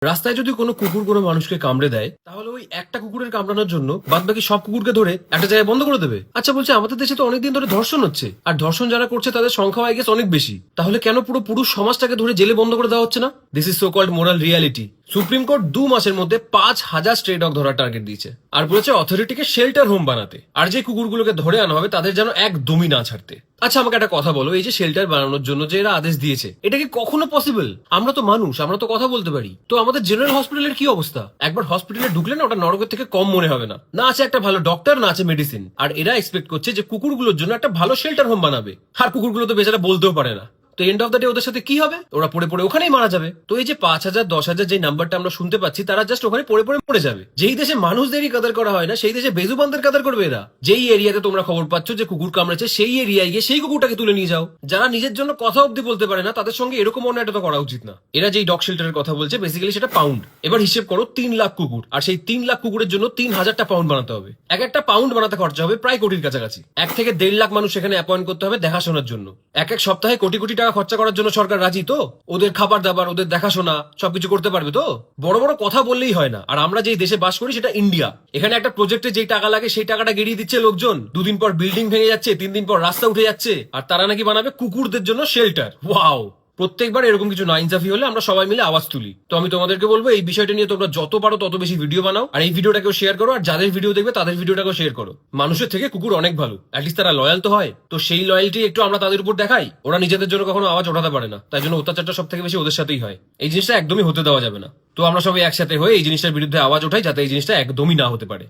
রাস্তায় যদি কোনো কুকুর কোনো মানুষকে কামড়ে দেয় তাহলে ওই একটা কুকুরের কামড়ানোর জন্য বাদ বাকি সব কুকুরকে ধরে একটা জায়গায় বন্ধ করে দেবে। আচ্ছা বলছে, আমাদের দেশে তো অনেকদিন ধরে ধর্ষণ হচ্ছে, আর ধর্ষণ যারা করছে তাদের সংখ্যা আই গেস অনেক বেশি, তাহলে কেন পুরো পুরুষ সমাজটাকে ধরে জেলে বন্ধ করে দেওয়া হচ্ছে না? This is so called moral reality. Supreme court 2 মাসের মধ্যে 5,000 স্ট্রে ডগ ধরার টার্গেট দিয়েছে, আর বলেছে অথরিটিকে শেল্টার হোম বানাতে, আর যে কুকুরগুলোকে ধরে আনা হবে তাদের যেন একদমই না ছাড়তে। আচ্ছা আমাকে একটা কথা বলো, এই যে শেল্টার বানানোর জন্য যে এরা আদেশ দিয়েছে, এটা কি কখনো পসিবল? আমরা তো মানুষ, আমরা তো কথা বলতে পারি, তো আমাদের জেনারেল হসপিটালের কি অবস্থা? একবার হসপিটালে ঢুকলে না ওটা নরকের থেকে কম মনে হবে না। না আছে একটা ভালো ডক্টর, না আছে মেডিসিন, আর এরা এক্সপেক্ট করছে যে কুকুরগুলোর জন্য একটা ভালো শেল্টার হোম বানাবে, আর কুকুরগুলো তো বেচারা বলতেও পারে না। তো এন্ড অফ দ্য ডে ওদের সাথে কি হবে? ওরা পড়ে পড়ে ওখানেই মারা যাবে। তো এই যে 5,000 10,000 যে নাম্বারটা আমরা শুনতে পাচ্ছি, তারা জাস্ট ওখানে পড়ে পড়ে মরে যাবে। যেই দেশে মানুষদেরই কাদার করা হয় না, সেই দেশে বেজুবানদের কাদার করবে এরা। যেই এরিয়াতে তোমরা খবর পাচ্ছ যে কুকুর কামড়েছে, সেই এরিয়ায় গিয়ে সেই কুকুরটাকে তুলে নিয়ে যাও। যারা নিজের জন্য কথা অব্দি বলতে পারে না, তাদের সঙ্গে এরকম অন্যায়টা তো করা উচিত না। এরা যেই ডগ শেল্টারের কথা বলছে, বেসিক্যালি সেটা পাউন্ড। এবার হিসেব করো 3 লাখ কুকুর, আর সেই 3 লাখ কুকুরের জন্য 3,000টা পাউন্ড বানাতে হবে। এক একটা পাউন্ড বানাতে খরচা হবে প্রায় কোটির কাছাকাছি। 1 থেকে 1.5 লাখ মানুষ সেখানে অ্যাপয়েন্ট করতে হবে দেখাশোনার জন্য। এক এক সপ্তাহে কোটি কোটি টাকা খরচা করার জন্য সরকার রাজি তো? ওদের খাবার দাবার, ওদের দেখাশোনা সবকিছু করতে পারবে তো? বড় বড় কথা বললেই হয় না। আর আমরা যেই দেশে বাস করি সেটা ইন্ডিয়া, এখানে একটা প্রজেক্টে যেই টাকা লাগে সেই টাকাটা গেড়িয়ে দিচ্ছে লোকজন। 2 দিন পর বিল্ডিং ভেঙে যাচ্ছে, 3 দিন পর রাস্তা উঠে যাচ্ছে, আর তারা নাকি বানাবে কুকুরদের জন্য শেল্টার। ওয়াও! প্রত্যেকবার এরকম কিছু না ইনসাফি হলে আমরা সবাই মিলে আওয়াজ তুলি। তো আমি তোমাদেরকে বলবো, এই বিষয়টা নিয়ে তোমরা যত পারো তত বেশি ভিডিও বানাও, আর এই ভিডিওটাকেও শেয়ার করো, আর যাদের ভিডিও দেখবে তাদের ভিডিওটাকেও শেয়ার করো। মানুষের থেকে কুকুর অনেক ভালো, অ্যাটলিস্ট তারা লয়াল তো হয়। তো সেই লয়ালটি একটু আমরা তাদের উপর দেখাই। ওরা নিজেদের জন্য কখনো আওয়াজ ওঠাতে পারে না, তাই জন্য অত্যাচারটা সব থেকে বেশি ওদের সাথেই হয়। এই জিনিসটা একদমই হতে দেওয়া যাবে না। তো আমরা সবাই একসাথে হয়ে এই জিনিসটার বিরুদ্ধে আওয়াজ ওঠাই, যাতে এই জিনিসটা একদমই না হতে পারে।